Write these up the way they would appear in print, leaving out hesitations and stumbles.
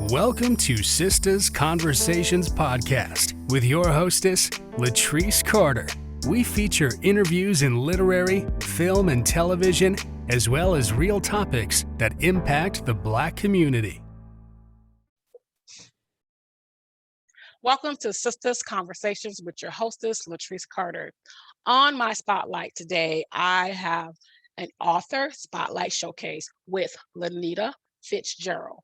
Welcome to Sisters Conversations Podcast with your hostess, Latrice Carter. We feature interviews in literary, film, and television, as well as real topics that impact the Black community. Welcome to Sisters Conversations with your hostess, Latrice Carter. On my spotlight today, I have an author spotlight showcase with LaNita Fitzgerald.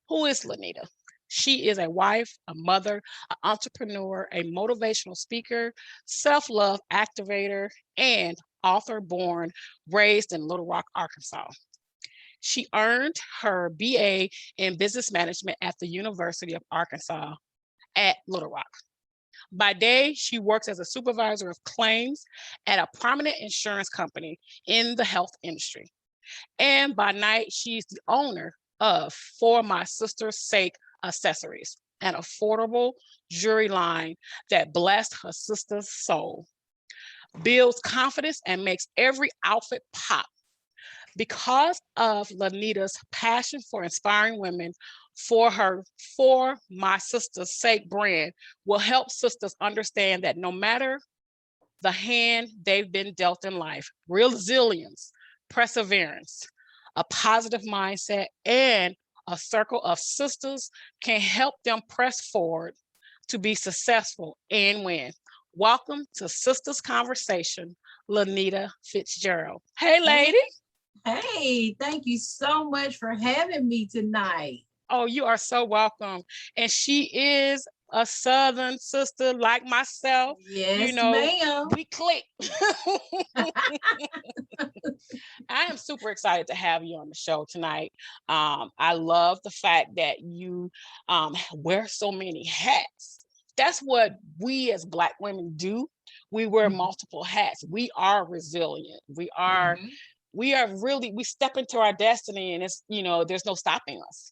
Who is LaNita? She is a wife, a mother, an entrepreneur, a motivational speaker, self-love activator, and author born, raised in Little Rock, Arkansas. She earned her BA in business management at the University of Arkansas at Little Rock. By day, she works as a supervisor of claims at a prominent insurance company in the health industry. And by night, she's the owner of For My Sister's Sake Accessories, an affordable jewelry line that blessed her sister's soul, builds confidence, and makes every outfit pop. Because of LaNita's passion for inspiring women, For My Sister's Sake brand will help sisters understand that no matter the hand they've been dealt in life, resilience, perseverance, a positive mindset, and a circle of sisters can help them press forward to be successful and win. Welcome to Sisters Conversation, LaNita Fitzgerald. Hey, lady. Hey, thank you so much for having me tonight. Oh, you are so welcome. And she is a Southern sister like myself. Yes, ma'am. We click. I am super excited to have you on the show tonight. I love the fact that you wear so many hats. That's what we as Black women do. We wear multiple hats. We are resilient. We are really, we step into our destiny, and it's, there's no stopping us.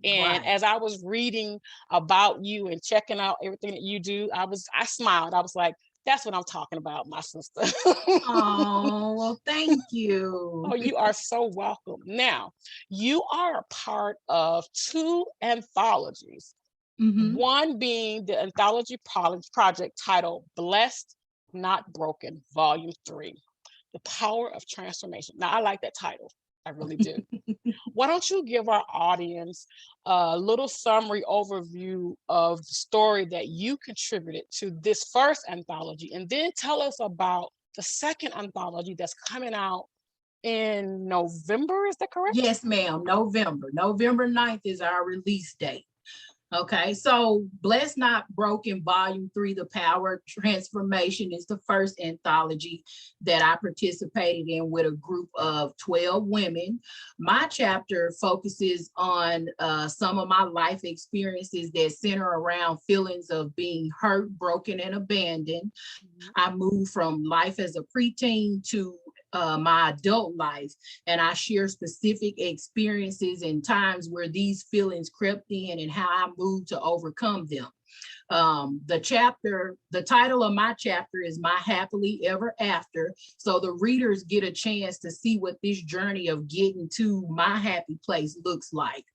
And as I was reading about you and checking out everything that you do, I smiled. I was like, that's what I'm talking about, my sister. Oh, well, thank you. Oh, you are so welcome. Now, you are a part of two anthologies. One being the anthology project titled Blessed, Not Broken, Volume 3, The Power of Transformation. Now, I like that title. I really do. Why don't you give our audience a little summary overview of the story that you contributed to this first anthology, and then tell us about the second anthology that's coming out in November, is that correct? Yes, ma'am, November 9th is our release date. Okay, so Blessed Not Broken, Volume 3, The Power of Transformation is the first anthology that I participated in with a group of 12 women. My chapter focuses on some of my life experiences that center around feelings of being hurt, broken, and abandoned. I moved from life as a preteen to my adult life, and I share specific experiences and times where these feelings crept in and how I moved to overcome them. The title of my chapter is My Happily Ever After, so the readers get a chance to see what this journey of getting to my happy place looks like.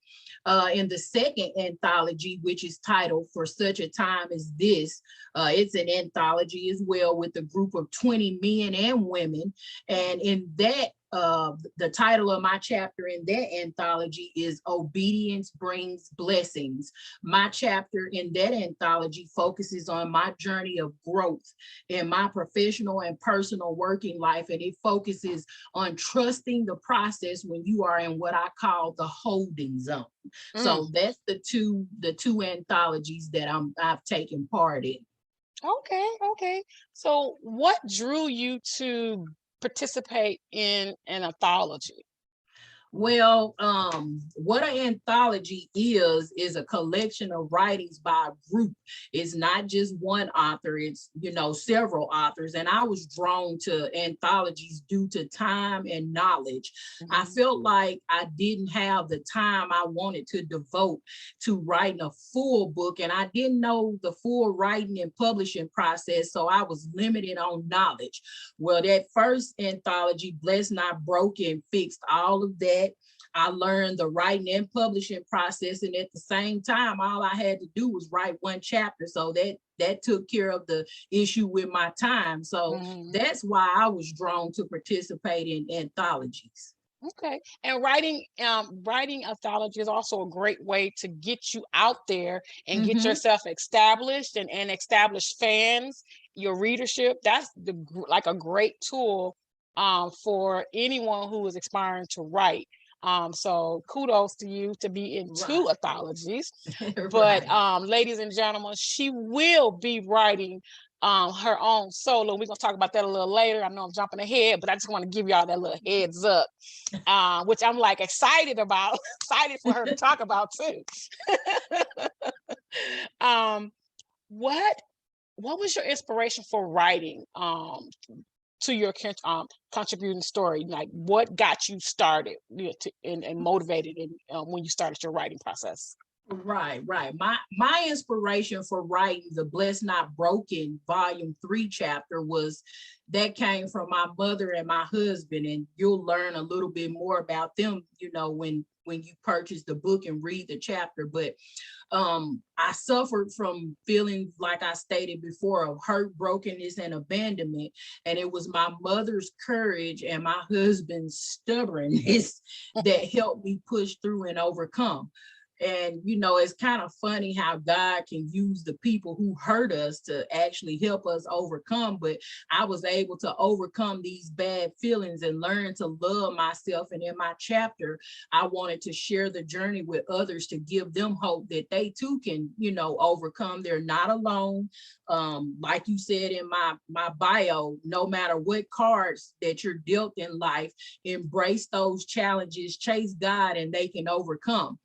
In the second anthology, which is titled For Such a Time as This, it's an anthology as well with a group of 20 men and women. And in that, the title of my chapter in that anthology is Obedience Brings Blessings. My chapter in that anthology focuses on my journey of growth in my professional and personal working life, and it focuses on trusting the process when you are in what I call the holding zone. So that's the two anthologies that I've taken part in. Okay. So what drew you to participate in an anthology? Well, what an anthology is a collection of writings by a group. It's not just one author, it's, several authors. And I was drawn to anthologies due to time and knowledge. I felt like I didn't have the time I wanted to devote to writing a full book, and I didn't know the full writing and publishing process, so I was limited on knowledge. Well, that first anthology, Blessed Not Broken, fixed all of that. I learned the writing and publishing process, and at the same time, all I had to do was write one chapter. So that took care of the issue with my time. So that's why I was drawn to participate in anthologies. Okay. And writing anthology is also a great way to get you out there and get yourself established and establish fans, your readership. That's like a great tool for anyone who is aspiring to write. So kudos to you to be in two anthologies. But ladies and gentlemen, she will be writing her own solo. We're gonna talk about that a little later. I know I'm jumping ahead, but I just want to give y'all that little heads up, which I'm like excited about, excited for her to talk about too. What was your inspiration for writing to your contributing story? Like, what got you started, and motivated when you started your writing process? Right. My inspiration for writing the Blessed Not Broken Volume 3 chapter came from my mother and my husband, and you'll learn a little bit more about them, when you purchase the book and read the chapter. But I suffered from feelings, like I stated before, of hurt, brokenness, and abandonment. And it was my mother's courage and my husband's stubbornness that helped me push through and overcome. And, it's kind of funny how God can use the people who hurt us to actually help us overcome. But I was able to overcome these bad feelings and learn to love myself. And in my chapter, I wanted to share the journey with others to give them hope that they too can, overcome. They're not alone. Like you said in my bio, no matter what cards that you're dealt in life, embrace those challenges, chase God, and they can overcome.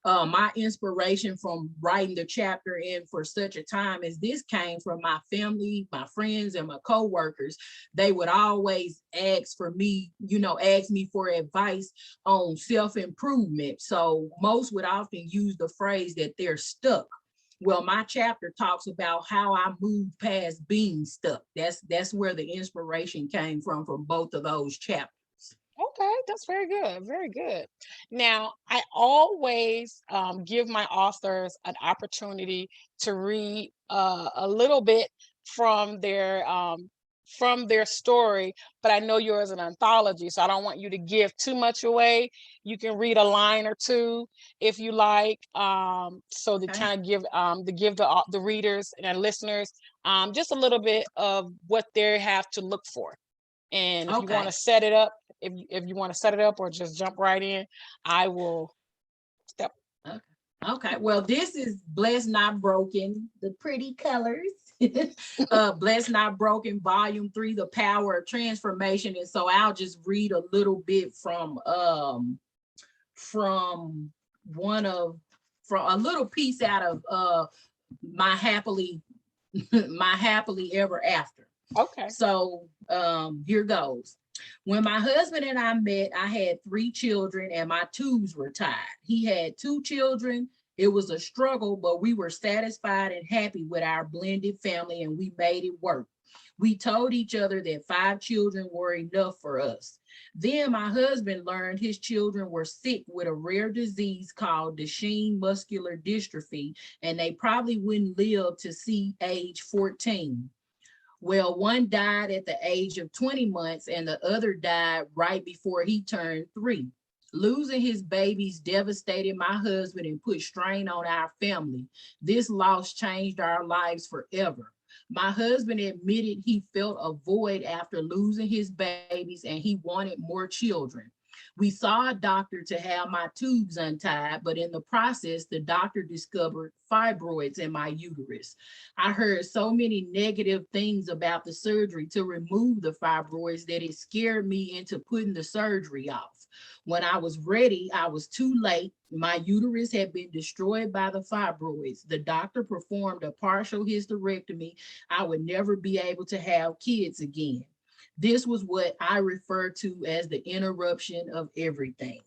My inspiration from writing the chapter in for such a time as this came from my family, my friends, and my coworkers. They would always ask me for advice on self-improvement. So most would often use the phrase that they're stuck. Well, my chapter talks about how I moved past being stuck. That's where the inspiration came from both of those chapters. Okay, that's very good. Very good. Now, I always give my authors an opportunity to read a little bit from their story, but I know yours is an anthology, so I don't want you to give too much away. You can read a line or two if you like, so to kind of give the readers and listeners just a little bit of what they have to look for. And if you want to set it up, if you want to set it up or just jump right in, I will step. Okay. Well, this is Blessed Not Broken, the pretty colors. Blessed Not Broken, Volume 3, The Power of Transformation. And so I'll just read a little bit from a little piece out of my happily ever after. Okay. So here goes. When my husband and I met, I had 3 children and my tubes were tied. He had 2 children. It was a struggle, but we were satisfied and happy with our blended family, and we made it work. We told each other that 5 children were enough for us. Then my husband learned his children were sick with a rare disease called Duchenne muscular dystrophy, and they probably wouldn't live to see age 14. Well, one died at the age of 20 months and the other died right before he turned 3. Losing his babies devastated my husband and put strain on our family. This loss changed our lives forever. My husband admitted he felt a void after losing his babies and he wanted more children. We saw a doctor to have my tubes untied, but in the process, the doctor discovered fibroids in my uterus. I heard so many negative things about the surgery to remove the fibroids that it scared me into putting the surgery off. When I was ready, I was too late. My uterus had been destroyed by the fibroids. The doctor performed a partial hysterectomy. I would never be able to have kids again. This was what I refer to as the interruption of everything.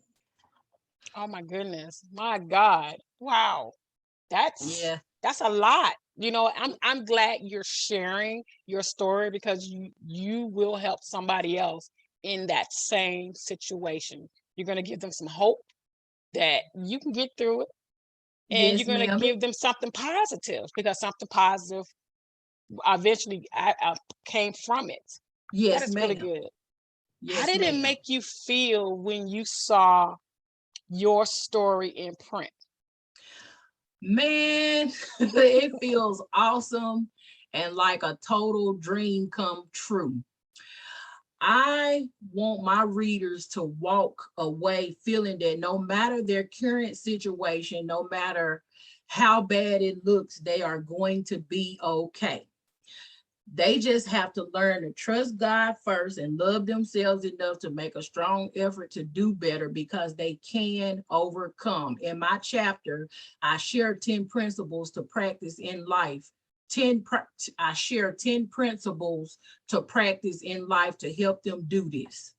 Oh my goodness. My God. Wow. That's a lot. I'm glad you're sharing your story because you will help somebody else in that same situation. You're going to give them some hope. that you can get through it, and Yes, you're going to ma'am. give them something positive, because something positive eventually came from it. That Yes, is really ma'am. good. How Yes, did it ma'am. make you feel when you saw your story in print? Man, it feels awesome and like a total dream come true. I want my readers to walk away feeling that no matter their current situation, no matter how bad it looks, they are going to be okay. They just have to learn to trust God first and love themselves enough to make a strong effort to do better, because they can overcome. In my chapter, I share 10 principles to practice in life. I share 10 principles to practice in life to help them do this.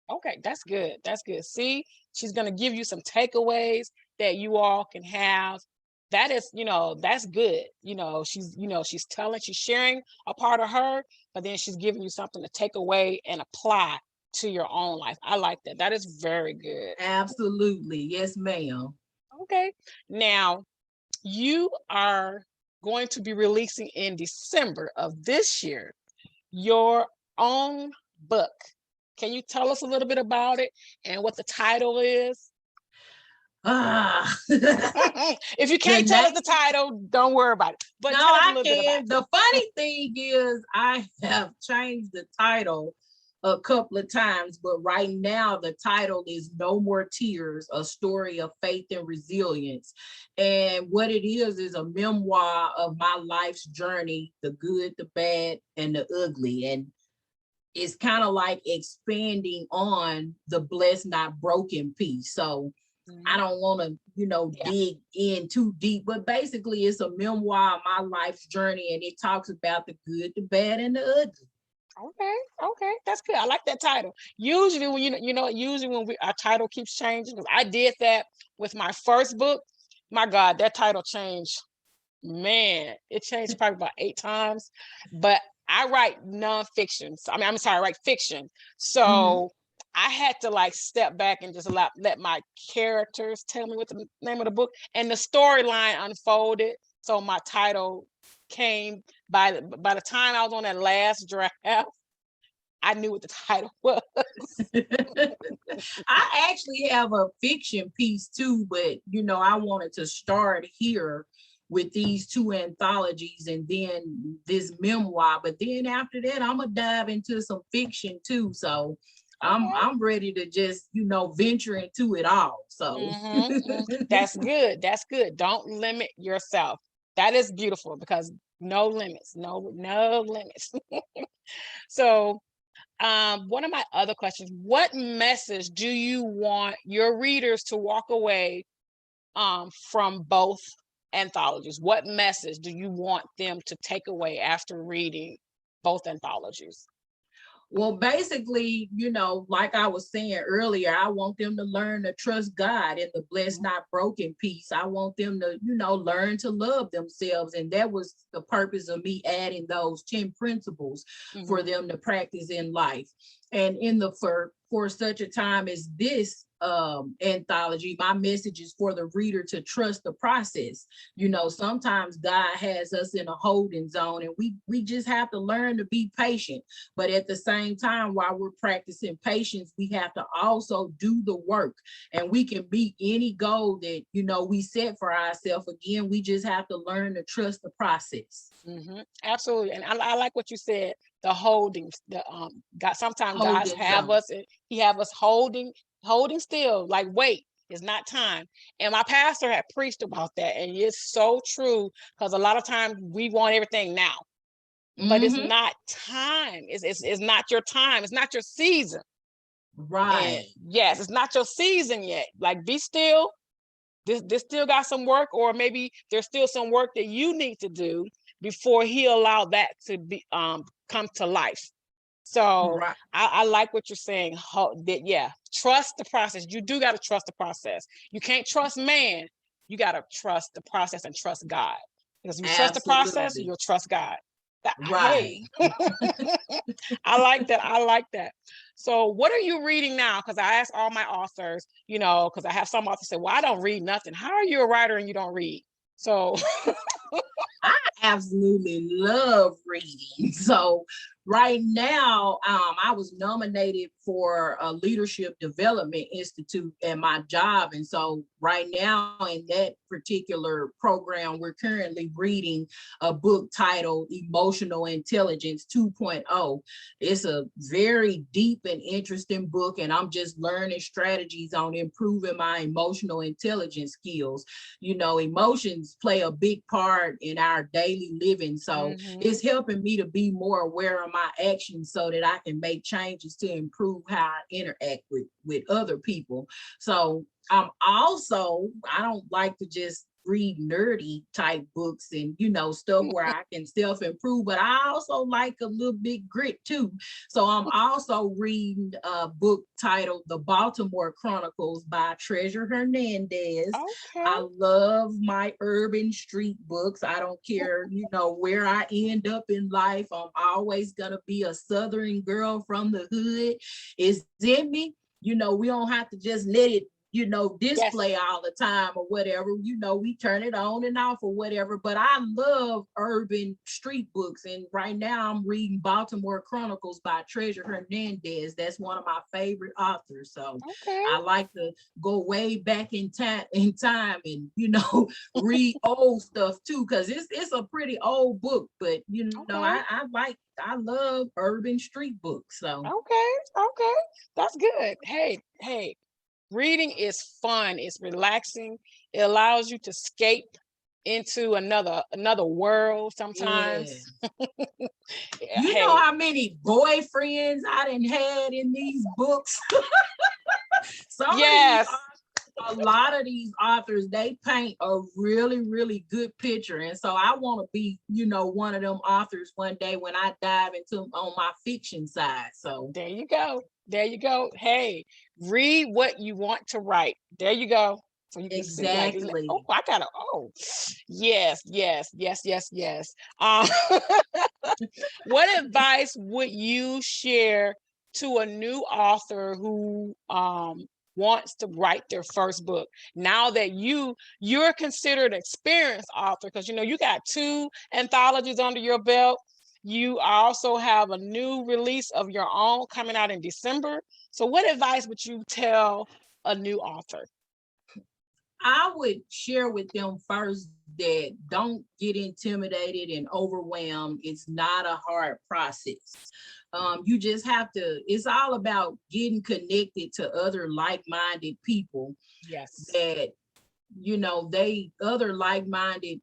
Okay, that's good. That's good. See, she's going to give you some takeaways that you all can have. That is, that's good. She's sharing a part of her, but then she's giving you something to take away and apply to your own life. I like that. That is very good. Absolutely. Yes, ma'am. Okay. Now, you are going to be releasing in December of this year your own book. Can you tell us a little bit about it and what the title is? Ah, If you can't tell us the title, don't worry about it. But no, tell us a I little bit about can. it. The funny thing is, I have changed the title a couple of times, but right now the title is No More Tears, a story of faith and resilience. And what it is a memoir of my life's journey, the good, the bad, and the ugly. And it's kind of like expanding on the blessed, not broken piece. So I don't want to, dig in too deep, but basically it's a memoir of my life's journey, and it talks about the good, the bad, and the ugly. Okay, that's good. I like that title. Usually when usually when our title keeps changing, because I did that with my first book. My God, that title changed. Man, it changed probably about 8 times. But I write nonfiction. So, I'm sorry, I write fiction. So I had to like step back and just let my characters tell me what the name of the book, and the storyline unfolded. So my title came by the time I was on that last draft, I knew what the title was. I actually have a fiction piece too, but I wanted to start here with these 2 anthologies and then this memoir. But then after that, I'm gonna dive into some fiction too. So I'm ready to just venture into it all. So That's good. That's good. Don't limit yourself. That is beautiful, because no limits, no limits. So one of my other questions, what message do you want your readers to walk away from both anthologies? What message do you want them to take away after reading both anthologies? Well, basically, like I was saying earlier, I want them to learn to trust God in the blessed, not broken piece. I want them to, learn to love themselves. And that was the purpose of me adding those 10 principles for them to practice in life. And for such a time as this anthology, my message is for the reader to trust the process. Sometimes God has us in a holding zone, and we just have to learn to be patient. But at the same time, while we're practicing patience, we have to also do the work, and we can meet any goal that we set for ourselves. Again, we just have to learn to trust the process. Absolutely. And I like what you said, the holding, God, sometimes God have us, he have us holding still, like, wait, it's not time. And my pastor had preached about that, and it's so true, because a lot of times we want everything now, but it's not time. It's not your time. It's not your season. Right. And yes, it's not your season yet. Like, be still. This still got some work, or maybe there's still some work that you need to do before he allow that to be come to life. So I like what you're saying. Trust the process. You do got to trust the process. You can't trust man. You got to trust the process and trust God. Because if you trust the process, you'll trust God. Right. Hey, I like that. I like that. So, what are you reading now? Because I ask all my authors, because I have some authors say, "Well, I don't read nothing." How are you a writer and you don't read? So, I absolutely love reading. So right now, I was nominated for a leadership development institute at my job. And so right now in that particular program, we're currently reading a book titled Emotional Intelligence 2.0. It's a very deep and interesting book, and I'm just learning strategies on improving my emotional intelligence skills. Emotions play a big part in our daily living. So it's helping me to be more aware of my actions so that I can make changes to improve how I interact with other people. So I don't like to just read nerdy type books and stuff where I can self-improve, but I also like a little bit grit too. So I'm also reading a book titled The Baltimore Chronicles by Treasure Hernandez. okay. I love my urban street books. I don't care, where I end up in life. I'm always gonna be a Southern girl from the hood. It's in me. We don't have to just let it display Yes. all the time or whatever. We turn it on and off or whatever. But I love urban street books. And right now I'm reading Baltimore Chronicles by Treasure Hernandez. That's one of my favorite authors. So Okay. I like to go way back in time and read old stuff too, because it's a pretty old book. But Okay. I love urban street books. So Okay. Okay. That's good. Hey. Reading is fun. It's relaxing. It allows you to escape into another world yeah. sometimes. You know Hey, how many boyfriends I done had in these books? yes. A lot of these authors, they paint a really, really good picture. And so I want to be, one of them authors one day when I dive into on my fiction side. So There you go. There you go. Hey, read what you want to write. There you go. So you can see, like, oh, exactly. I gotta, yes, yes, yes, yes, yes. Um, what advice would you share to a new author who wants to write their first book? Now that you're considered experienced author, because you got 2 anthologies under your belt. You also have a new release of your own coming out in December. So what advice would you tell a new author? I would share with them first that don't get intimidated and overwhelmed. It's not a hard process. You just have to, it's all about getting connected to other like-minded people Yes. that, other like-minded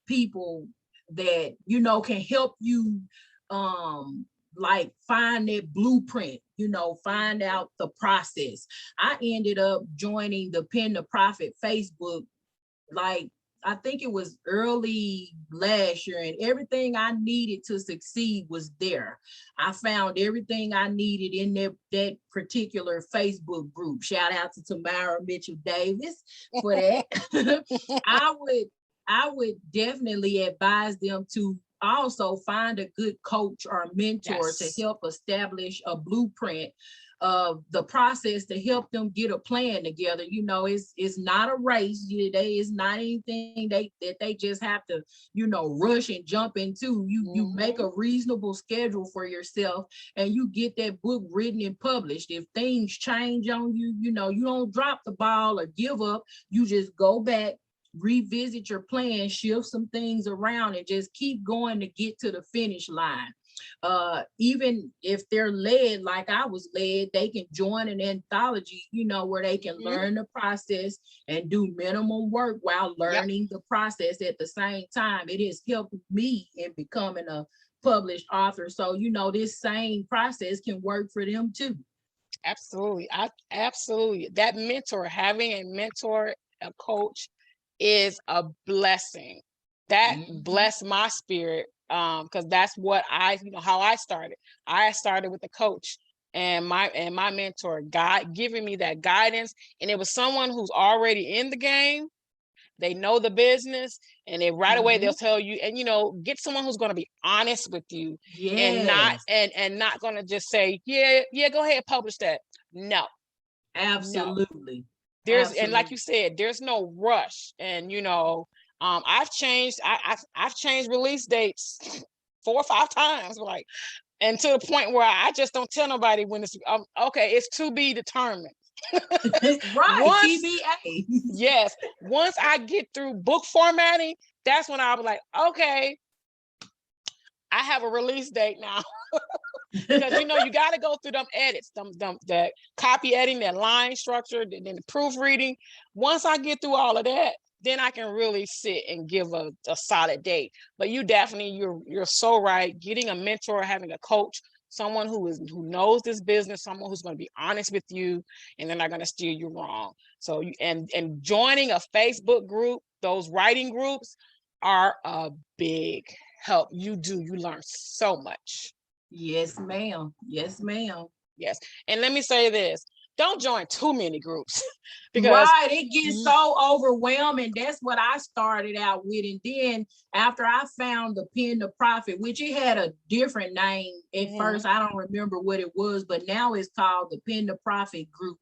people that, can help you like find that blueprint, find out the process. I ended up joining the Pen to Profit Facebook, like I think it was early last year, and everything I needed to succeed was there. I found everything I needed in that particular Facebook group. Shout out to Tamara Mitchell Davis for that. I would definitely advise them to also find a good coach or mentor to Yes. help establish a blueprint of the process to help them get a plan together. It's not a race. It's not anything that they just have to, rush and jump into. You make a reasonable schedule for yourself and you get that book written and published. If things change on you, you don't drop the ball or give up. You just go back, revisit your plan, shift some things around, and just keep going to get to the finish line. Even if they're led like I was led, they can join an anthology, where they can learn the process and do minimum work while Yep. learning the process at the same time. It has helped me in becoming a published author. So, this same process can work for them too. Absolutely. Absolutely. That mentor, having a mentor, a coach is a blessing. That blessed my spirit. Because that's what how I started. I started with a coach and my mentor, God giving me that guidance. And it was someone who's already in the game they know the business, and they right away they'll tell you. And get someone who's going to be honest with you, and not going to just say, yeah, go ahead, publish that. No, absolutely. And like you said, there's no rush. And I've changed release dates 4 or 5 times, and to the point where I just don't tell nobody when it's okay. It's to be determined. Right. TBA. Yes. Once I get through book formatting, that's when I'll be like, okay, I have a release date now. Because you got to go through them edits, that copy editing, that line structure, then the proofreading. Once I get through all of that, then I can really sit and give a solid date. But you definitely, you're so right. Getting a mentor, having a coach, someone who knows this business, someone who's going to be honest with you, and they're not going to steer you wrong. So and joining a Facebook group, those writing groups are a big help. You learn so much. Yes, ma'am. Yes, ma'am. Yes. And let me say this. Don't join too many groups because right, it gets so overwhelming. That's what I started out with. And then after I found the Pen to Profit, which it had a different name at first, I don't remember what it was, but now it's called the Pen to Profit group.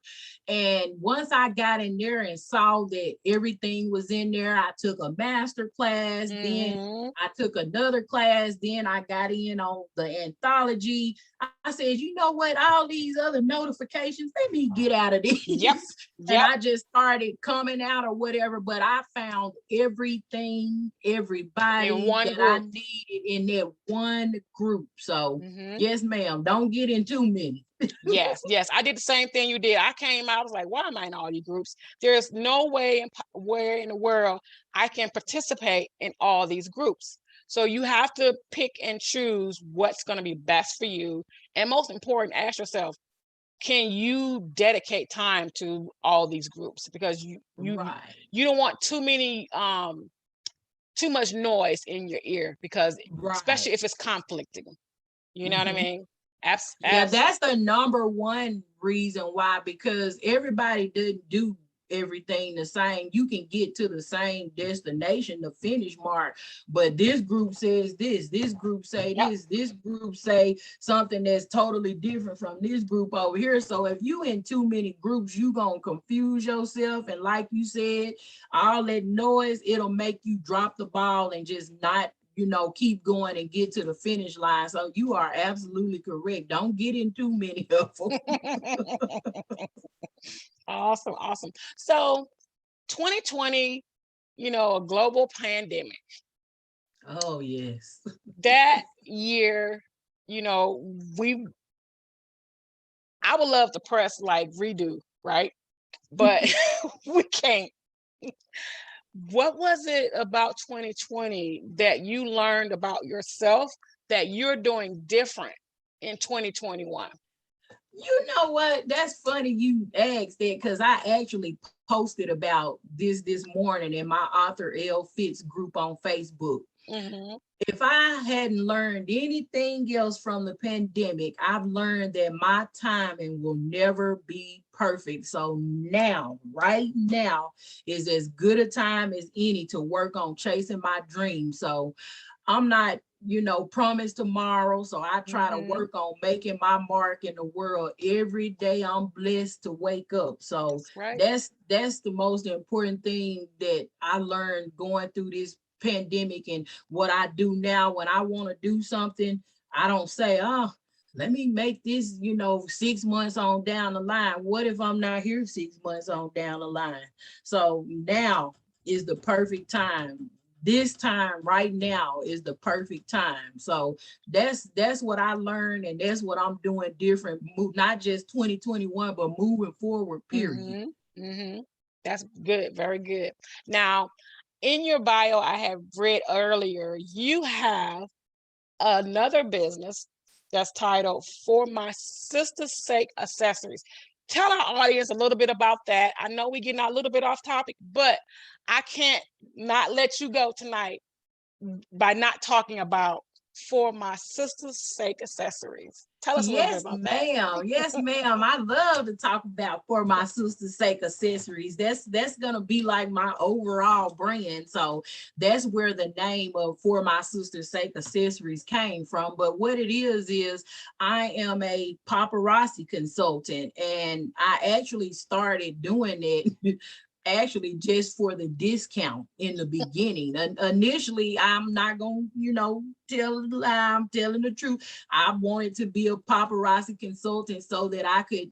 And once I got in there and saw that everything was in there, I took a master class, then I took another class, then I got in on the anthology. I said, you know what, all these other notifications, let me get out of these. Yep. And I just started coming out or whatever, but I found everything, everybody in one that group. I needed in that one group. So yes, ma'am, don't get in too many. Yes, I did the same thing you did. I came out, I was like, why am I in all these groups? There's no way where in the world I can participate in all these groups. So you have to pick and choose what's going to be best for you. And most important, ask yourself, can you dedicate time to all these groups? Because you don't want too much noise in your ear, because especially if it's conflicting. You know what I mean? Yeah, that's the number one reason why, because everybody didn't do everything the same. You can get to the same destination, the finish mark, but this group says this group say this group say something that's totally different from this group over here. So if you in too many groups, you gonna confuse yourself, and like you said, all that noise, it'll make you drop the ball and just not keep going and get to the finish line. So you are absolutely correct. Don't get in too many of them. Awesome. So 2020, a global pandemic. Oh, yes. That year, I would love to press redo, right? But we can't. What was it about 2020 that you learned about yourself that you're doing different in 2021? You know what? That's funny you asked that, because I actually posted about this morning in my Author L. Fitz group on Facebook. If I hadn't learned anything else from the pandemic, I've learned that my timing will never be perfect. So now, right now, is as good a time as any to work on chasing my dreams. So I'm not, promised tomorrow. So I try to work on making my mark in the world every day. I'm blessed to wake up. So that's the most important thing that I learned going through this pandemic. And what I do now, when I want to do something, I don't say, let me make this, 6 months on down the line. What if I'm not here 6 months on down the line? So now is the perfect time. This time right now is the perfect time. So that's what I learned, and that's what I'm doing different. Not just 2021, but moving forward, period. That's good. Very good. Now, in your bio, I have read earlier, you have another business that's titled For My Sister's Sake Accessories. Tell our audience a little bit about that. I know we're getting a little bit off topic, but I can't not let you go tonight by not talking about For My Sister's Sake Accessories. Tell us a little bit Yes, about that. ma'am. Yes, ma'am. I love to talk about For My Sister's Sake accessories. That's gonna be like my overall brand. So that's where the name of For My Sister's Sake accessories came from. But what it is I am a paparazzi consultant, and I actually started doing it actually just for the discount in the beginning. And initially, I'm not gonna, tell a lie, I'm telling the truth. I wanted to be a paparazzi consultant so that I could,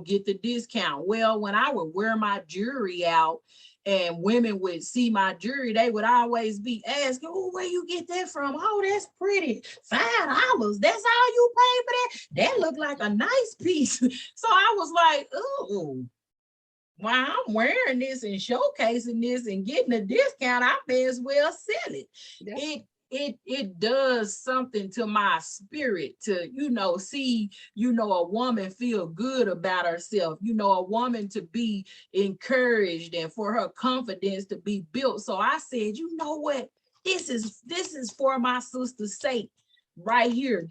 get the discount. Well, when I would wear my jewelry out and women would see my jewelry, they would always be asking, "Oh, where you get that from? Oh, that's pretty. $5. That's all you pay for that? That looked like a nice piece." So I was like, "Oh, while I'm wearing this and showcasing this and getting a discount, I may as well sell it." Yeah. It does something to my spirit to, see, a woman feel good about herself, a woman to be encouraged and for her confidence to be built. So I said, you know what? This is For My sister's sake. Right here,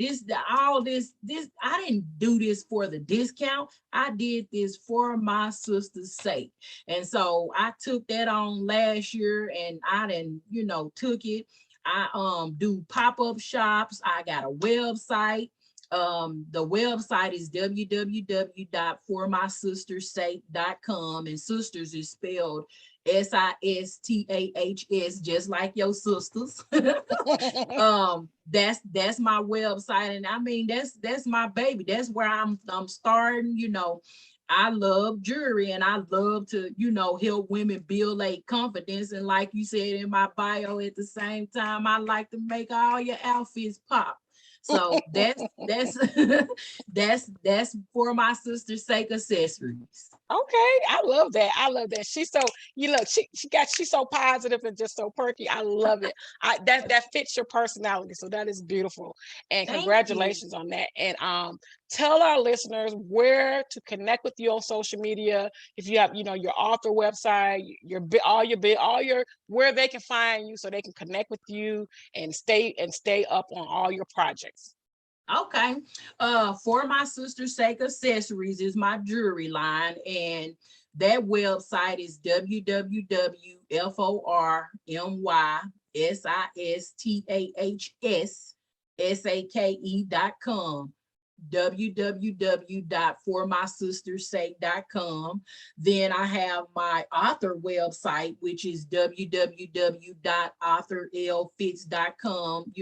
all this, I didn't do this for the discount. I did this for my sister's sake. And so I took that on last year, and I didn't, took it. I do pop-up shops. I got a website. The website is www.formysistersake.com, and sisters is spelled SISTAHS, just like your sisters. That's my website, and I mean that's my baby. That's where I'm starting. I love jewelry, and I love to, help women build a confidence. And like you said in my bio, at the same time, I like to make all your outfits pop. So that's that's For My sister's sake accessories. Okay, I love that. I love that. She's so, she's so positive and just so perky. I love it. That fits your personality. So that is beautiful. And Thank you. congratulations on that. And tell our listeners where to connect with you on social media. If you have, your author website, all your where they can find you so they can connect with you and stay up on all your projects. Okay. For My sister's sake accessories is my jewelry line, and that website is www.formysistahssake.com. www.formysistersake.com. Then I have my author website, which is www.authorlfitz.com.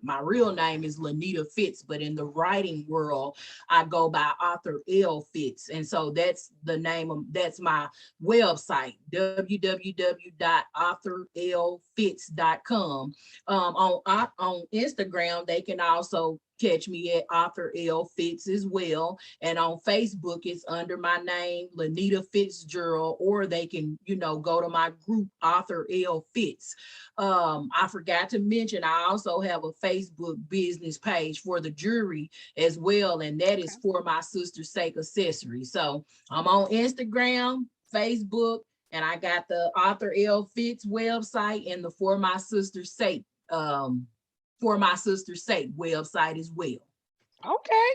My real name is LaNita Fitz, but in the writing world, I go by Author L Fitz. And so that's that's my website, www.authorlfitz.com. On Instagram, they can also catch me at Author L Fitz as well. And on Facebook, it's under my name, LaNita Fitzgerald, or they can, go to my group, Author L Fitz. I forgot to mention, I also have a Facebook business page for the jewelry as well, and that is For My sister's sake accessories. So I'm on Instagram, Facebook, and I got the Author L Fitz website and the For My sister's sake For My sister's sake website as well. Okay.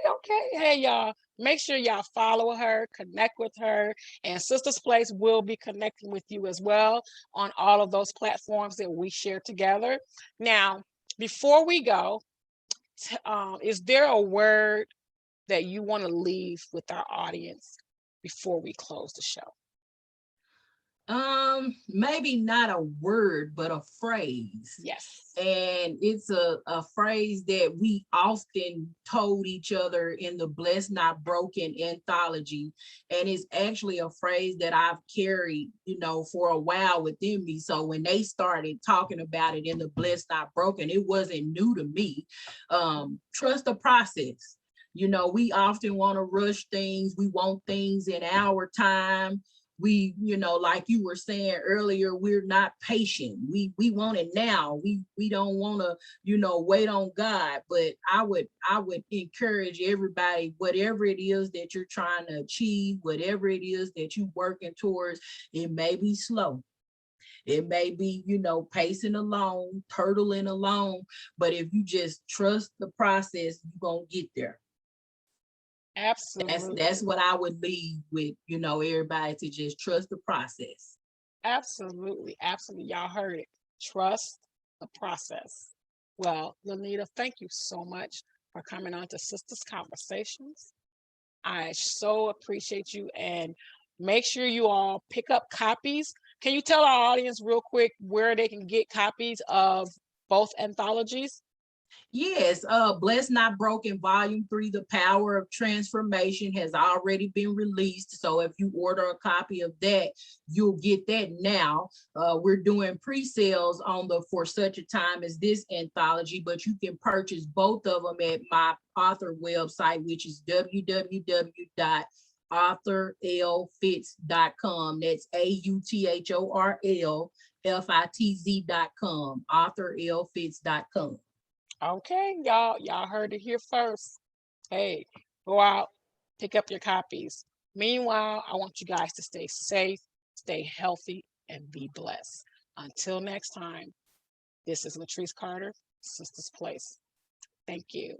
Hey, y'all, make sure y'all follow her, connect with her, and Sisters Place will be connecting with you as well on all of those platforms that we share together. Now, before we go, is there a word that you want to leave with our audience before we close the show? Maybe not a word, but a phrase. Yes. And it's a phrase that we often told each other in the Blessed Not Broken anthology. And it's actually a phrase that I've carried, for a while within me. So when they started talking about it in the Blessed Not Broken, it wasn't new to me. Trust the process. We often want to rush things. We want things in our time. We, like you were saying earlier, we're not patient. We want it now. We don't want to, wait on God. But I would encourage everybody, whatever it is that you're trying to achieve, whatever it is that you're working towards, it may be slow. It may be, pacing along, turtling along, but if you just trust the process, you're going to get there. Absolutely. That's what I would leave with, everybody to just trust the process. Absolutely. Absolutely. Y'all heard it. Trust the process. Well, LaNita, thank you so much for coming on to Sisters Conversations. I so appreciate you, and make sure you all pick up copies. Can you tell our audience real quick where they can get copies of both anthologies? Yes, Blessed Not Broken Volume 3, The Power of Transformation has already been released. So if you order a copy of that, you'll get that now. We're doing pre-sales on the For Such a Time as This anthology, but you can purchase both of them at my author website, which is www.authorlfitz.com. That's AUTHORLFITZ.com, authorlfitz.com. Okay, y'all heard it here first. Hey, go out, pick up your copies. Meanwhile, I want you guys to stay safe, stay healthy, and be blessed. Until next time, this is Latrice Carter, Sisters Place. Thank you.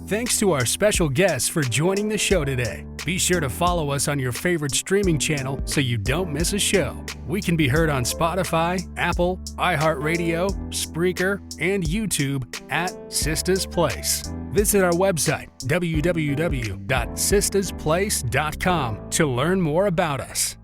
Thanks to our special guests for joining the show today. Be sure to follow us on your favorite streaming channel so you don't miss a show. We can be heard on Spotify, Apple, iHeartRadio, Spreaker, and YouTube at Sisters Place. Visit our website, www.sistersplace.com, to learn more about us.